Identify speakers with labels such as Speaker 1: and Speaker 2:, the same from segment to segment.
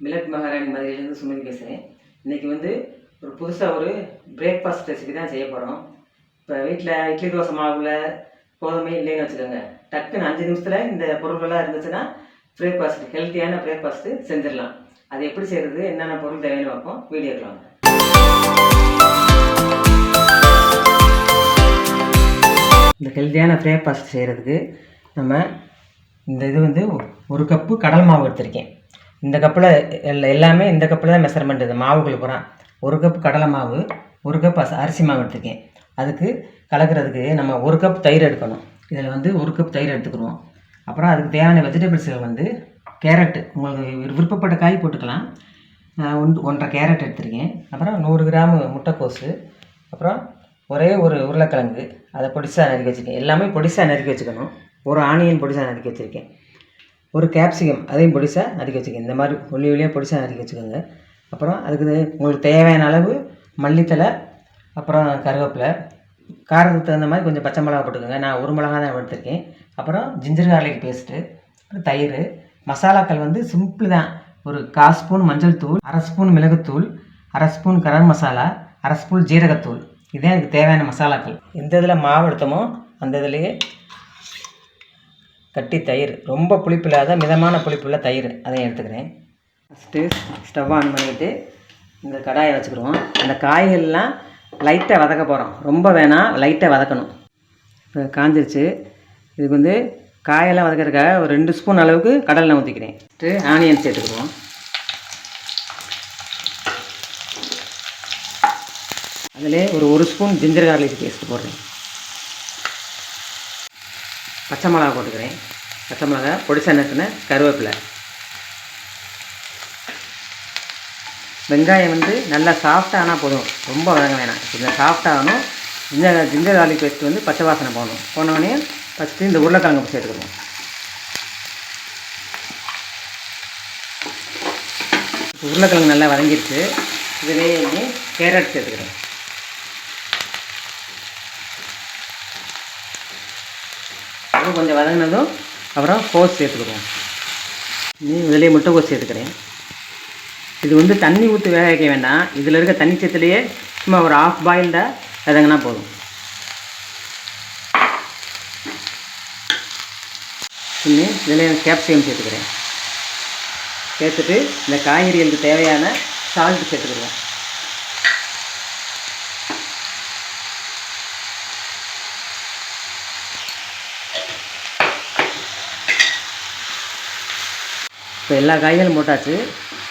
Speaker 1: Millet மகாராணி மதுரையிலேருந்து சுமதி பேசுகிறேன். இன்றைக்கி வந்து ஒரு புதுசாக ஒரு பிரேக்ஃபாஸ்ட் ரெசிபி தான் செய்ய போகிறோம். இப்போ வீட்டில் இட்லி தோசை மாவில் கோதுமை இல்லைன்னு வச்சுக்கோங்க, டக்குன்னு 5 நிமிஷத்தில் இந்த பொருள்கள்லாம் இருந்துச்சுன்னா பிரேக்ஃபாஸ்ட் ஹெல்த்தியான பிரேக்ஃபாஸ்ட்டு செஞ்சிடலாம். அது எப்படி செய்கிறது, என்னென்ன பொருள் தேவைன்னு பார்ப்போம். வீடியோக்கு வாங்க. இந்த ஹெல்த்தியான பிரேக்ஃபாஸ்ட் செய்கிறதுக்கு நம்ம இந்த இது வந்து 1 கப்பு கடல் மாவு எடுத்திருக்கேன். இந்த கப்பில் எல்லாமே இந்த கப்பில் தான் மெஷர்மெண்ட். இது மாவுக்குள்ள போகிறான். 1 கப் கடலை மாவு, 1 கப் அரிசி மாவு எடுத்துருக்கேன். அதுக்கு கலக்கிறதுக்கு நம்ம 1 கப் தயிர் எடுக்கணும். இதில் வந்து 1 கப் தயிர் எடுத்துக்கிடுவோம். அப்புறம் அதுக்கு தேவையான வெஜிடபிள்ஸில் வந்து கேரட்டு, உங்களுக்கு விருப்பப்பட்ட காய் போட்டுக்கலாம். 1.5 கேரட் எடுத்துருக்கேன். அப்புறம் 100 கிராம் முட்டைக்கோசு, அப்புறம் ஒரே ஒரு உருளைக்கிழங்கு, அதை பொடிசாக நறுக்கி வச்சுருக்கேன். எல்லாமே பொடிசாக நறுக்கி வச்சுக்கணும். ஒரு ஆனியன் பொடிசாக நறுக்கி வச்சுருக்கேன். ஒரு கேப்சிகம், அதையும் பொடிசாக நறுக்கி வச்சுக்கேன். இந்த மாதிரி ஒல்லியாக பொடிசாக நறுக்கி வச்சுக்கோங்க. அப்புறம் அதுக்கு உங்களுக்கு தேவையான அளவு மல்லித்தலை, அப்புறம் கருவேப்பிலை, காரத்துக்கு தகுந்த மாதிரி கொஞ்சம் பச்சை மிளகா போட்டுக்கோங்க. நான் 1 மிளகா தான் எடுத்திருக்கேன். அப்புறம் ஜிஞ்சர் கார்லிக் பேஸ்ட்டு, அப்புறம் தயிர். மசாலாக்கள் வந்து சிம்பிள் தான். ஒரு 1/4 ஸ்பூன் மஞ்சள் தூள், 1/2 ஸ்பூன் மிளகுத்தூள், 1/2 ஸ்பூன் கரம் மசாலா, 1/2 ஸ்பூன் ஜீரகத்தூள். இதே எனக்கு தேவையான மசாலாக்கள். எந்த இதில் மாவு எடுத்தோமோ அந்த இதுலேயே கட்டி தயிர், ரொம்ப புளிப்பு இல்லாத மிதமான புளிப்புள்ள தயிர், அதையும் எடுத்துக்கிறேன். ஃபஸ்ட்டு ஸ்டவ் ஆன் பண்ணிவிட்டு இந்த கடாயை வச்சுக்கிடுவோம். அந்த காய்கள்லாம் லைட்டாக வதக்க போகிறோம். ரொம்ப வேணாம், லைட்டாக வதக்கணும். இப்போ காஞ்சிருச்சு. இதுக்கு வந்து காயெல்லாம் வதக்கிறதுக்காக ஒரு 2 ஸ்பூன் அளவுக்கு கடலை ஊற்றிக்கிறேன். ஃபஸ்ட்டு ஆனியன் சேர்த்துக்கிடுவோம். அதிலே ஒரு 1 ஸ்பூன் ஜிஞ்சர் கார்லிக் பேஸ்ட் போடுறேன். பச்சை மிளகா போட்டுக்கிறேன். பச்சை மிளகா, பொடிசா நறுக்கின கருவேப்பிலை. வெங்காயம் வந்து நல்லா சாஃப்டாக ஆனால் போதும், ரொம்ப வதங்க வேணாம். கொஞ்சம் சாஃப்டாகணும். ஜிஞ்சர் கார்லிக் பேஸ்ட் வந்து பச்சை வாசனை போகணும். போனோடனே ஃபஸ்ட்டு இந்த உருளைக்கிழங்கு சேர்த்துக்கிறோம். உருளைக்கிழங்கு நல்லா வதங்கிடுச்சு. இதிலேயே கேரட் சேர்த்துக்கிறேன். கொஞ்சம் வதங்கினதும் அப்புறம் கோஸ் சேர்த்துக்கிறோம். இதிலே முட்டைக்கோஸ் சேர்த்துக்கிறேன். இது வந்து தண்ணி ஊற்றி வேக வைக்க வேண்டாம். இதில் இருக்க தண்ணி சத்துலேயே சும்மா ஒரு 1/2 பாயில்டாக வதங்கினா போதும். இதில் கேப்சிகம் சேர்த்துக்கிறேன். சேர்த்துட்டு இந்த காய்கறிகளுக்கு தேவையான சால்ட் சேர்த்துக்கிறோம். இப்போ எல்லா காய்களும் போட்டாச்சு.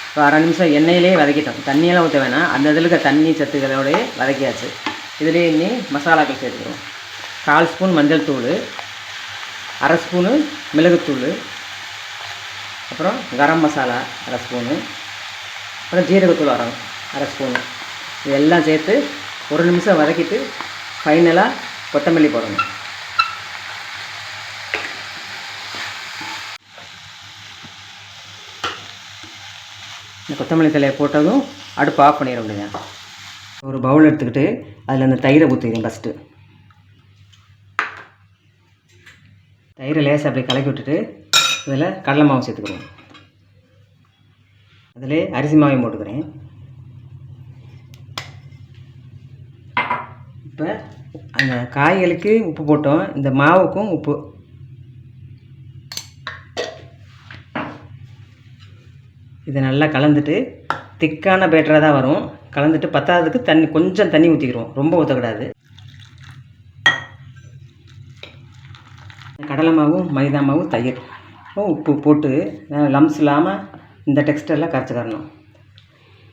Speaker 1: இப்போ 1/2 நிமிஷம் எண்ணெயிலே வதக்கிட்டோம். தண்ணியெல்லாம் ஊற்ற வேணாம். அந்த இதில் இருக்க தண்ணி சத்துக்களோடய வதக்கியாச்சு. இதிலே இன்னும் மசாலாக்கள் சேர்த்துக்கிறோம். 1/4 ஸ்பூன் மஞ்சள் தூள், 1/2 ஸ்பூனு மிளகுத்தூள், அப்புறம் கரம் மசாலா 1/2 ஸ்பூனு, அப்புறம் ஜீரகத்தூள் 1/2 ஸ்பூனு. இதெல்லாம் சேர்த்து 1 நிமிஷம் வதக்கிட்டு ஃபைனலாக கொத்தமல்லி போடணும். இந்த கொத்தமல்லி தலையை போட்டதும் அடுப்பு ஆஃப் பண்ணிட வேண்டியது. ஒரு பவுல் எடுத்துக்கிட்டு அதில் அந்த தயிரை ஊற்றிக்கிறேன். ஃபஸ்ட்டு தயிரை லேசாக அப்படியே கலக்கி விட்டுட்டு இதில் கடலை மாவு சேர்த்துக்கிறோம். அதில் அரிசி மாவையும் போட்டுக்கிறேன். இப்போ அந்த காய்களுக்கு உப்பு போட்டோம், இந்த மாவுக்கும் உப்பு. இதை நல்லா கலந்துட்டு திக்கான பேட்டராக தான் வரும். கலந்துட்டு பத்தாததுக்கு கொஞ்சம் தண்ணி ஊற்றிக்கிறோம், ரொம்ப ஊற்றக்கூடாது. கடலை மாவும் மைதா மாவும் தயிர் உப்பு போட்டு லம்ஸ் இல்லாமல் இந்த டெக்ஸ்டரில் கரைச்சிக்கறணும்.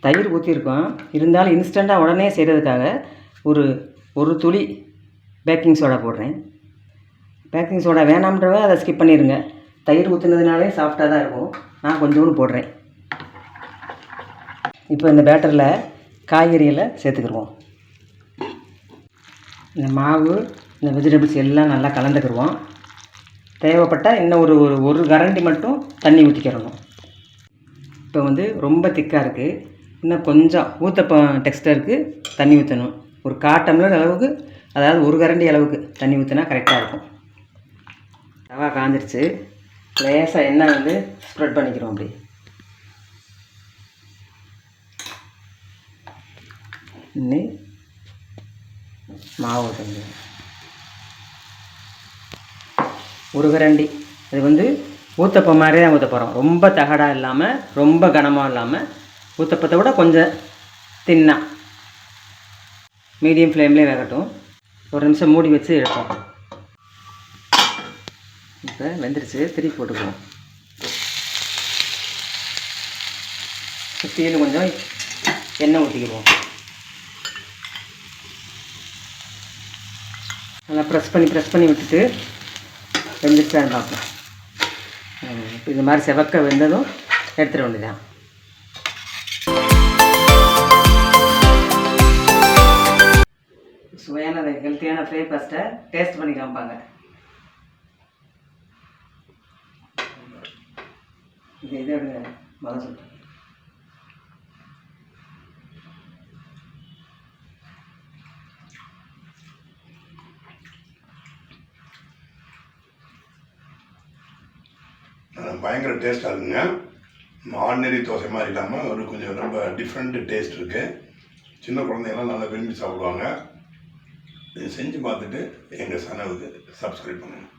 Speaker 1: தயிர் ஊற்றிருக்கோம், இருந்தாலும் இன்ஸ்டண்ட்டாக உடனே செய்கிறதுக்காக ஒரு துளி பேக்கிங் சோடா போடுறேன். பேக்கிங் சோடா வேணாம்ன்றவங்க அதை ஸ்கிப் பண்ணிடுங்க. தயிர் ஊற்றுனதுனாலே சாஃப்டாக தான் இருக்கும். நான் கொஞ்சோண்டு போடுறேன். இப்போ இந்த பேட்டரில் காய்கறிகளை சேர்த்துக்கிடுவோம். இந்த மாவு, இந்த வெஜிடபிள்ஸ் எல்லாம் நல்லா கலந்துக்கிடுவோம். தேவைப்பட்டால் இன்னும் ஒரு கரண்டி மட்டும் தண்ணி ஊற்றிக்கிறணும். இப்போ வந்து ரொம்ப திக்காக இருக்குது. இன்னும் கொஞ்சம் ஊற்ற டெக்ஸ்டருக்கு தண்ணி ஊற்றணும். ஒரு 1/4 டம்ளர் அளவுக்கு, அதாவது 1 கரண்டி அளவுக்கு தண்ணி ஊற்றினா கரெக்டாக இருக்கும். தவா காஞ்சிருச்சு. லேசாக எண்ணெய் வந்து ஸ்ப்ரெட் பண்ணிக்கிறோம். அப்படி இன்னும் மாவு ஊற்றுங்க. ஒரு கரண்டி. இது வந்து ஊத்தப்பம் மாதிரி தான் ஊற்ற போகிறோம். ரொம்ப தகடாக இல்லாமல் ரொம்ப கனமாக இல்லாமல் ஊத்தப்பத்தை விட கொஞ்சம் தின்னா மீடியம் ஃப்ளேம்லேயே வேகட்டும். ஒரு நிமிஷம் மூடி வச்சு எடுப்போம். இப்போ வெந்துருச்சு. திருப்பி போட்டுக்குவோம். சுற்றிலும் கொஞ்சம் எண்ணெய் ஊற்றிக்குவோம். நல்லா ப்ரெஸ் பண்ணி விட்டுட்டு வெந்துருச்சான்னு பார்ப்போம். இது மாதிரி செவக்க வெந்ததும் எடுத்துட வேண்டியதான். சுவையான ஹெல்த்தியான பிரேக்ஃபாஸ்ட்டை டேஸ்ட் பண்ணி காமிப்பாங்க. இது எடுங்க முதல் சொல்லிட்டு.
Speaker 2: பயங்கர டேஸ்ட்டாக இருக்குங்க. ஆர்டினரி தோசை மாதிரி இல்லாமல் ஒரு கொஞ்சம் ரொம்ப டிஃப்ரெண்ட் டேஸ்ட் இருக்குது. சின்ன குழந்தைங்களாம் நல்லா விரும்பி சாப்பிடுவாங்க. இது செஞ்சு பார்த்துட்டு எங்கள் சேனலுக்கு சப்ஸ்கிரைப் பண்ணுங்கள்.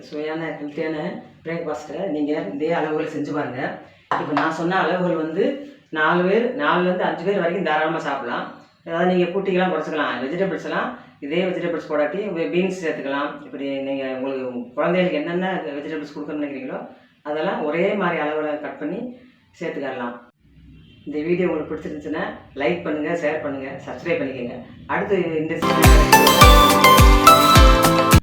Speaker 1: சுவையான ஹெல்த்தியான பிரேக்ஃபாஸ்ட்டை நீங்கள் இதே அளவுகள் செஞ்சு பாருங்கள். இப்போ நான் சொன்ன அளவுகள் வந்து 4லேருந்து 5 பேர் வரைக்கும் தாராளமாக சாப்பிட்லாம். அதாவது நீங்கள் கூட்டிக்கலாம், குறைச்சிக்கலாம். வெஜிடபிள்ஸ்லாம் இதே வெஜிடபிள்ஸ் போடாட்டி பீன்ஸ் சேர்த்துக்கலாம். இப்படி நீங்கள் உங்களுக்கு குழந்தைகளுக்கு என்னென்ன வெஜிடபிள்ஸ் கொடுக்கணும்னு நினைக்கிறீங்களோ அதெல்லாம் ஒரே மாதிரி அளவில் கட் பண்ணி சேர்த்துக்கலாம். இந்த வீடியோ உங்களுக்கு பிடிச்சிருந்துச்சுன்னா லைக் பண்ணுங்கள், ஷேர் பண்ணுங்கள், சப்ஸ்கிரைப் பண்ணிக்கோங்க. அடுத்து இந்த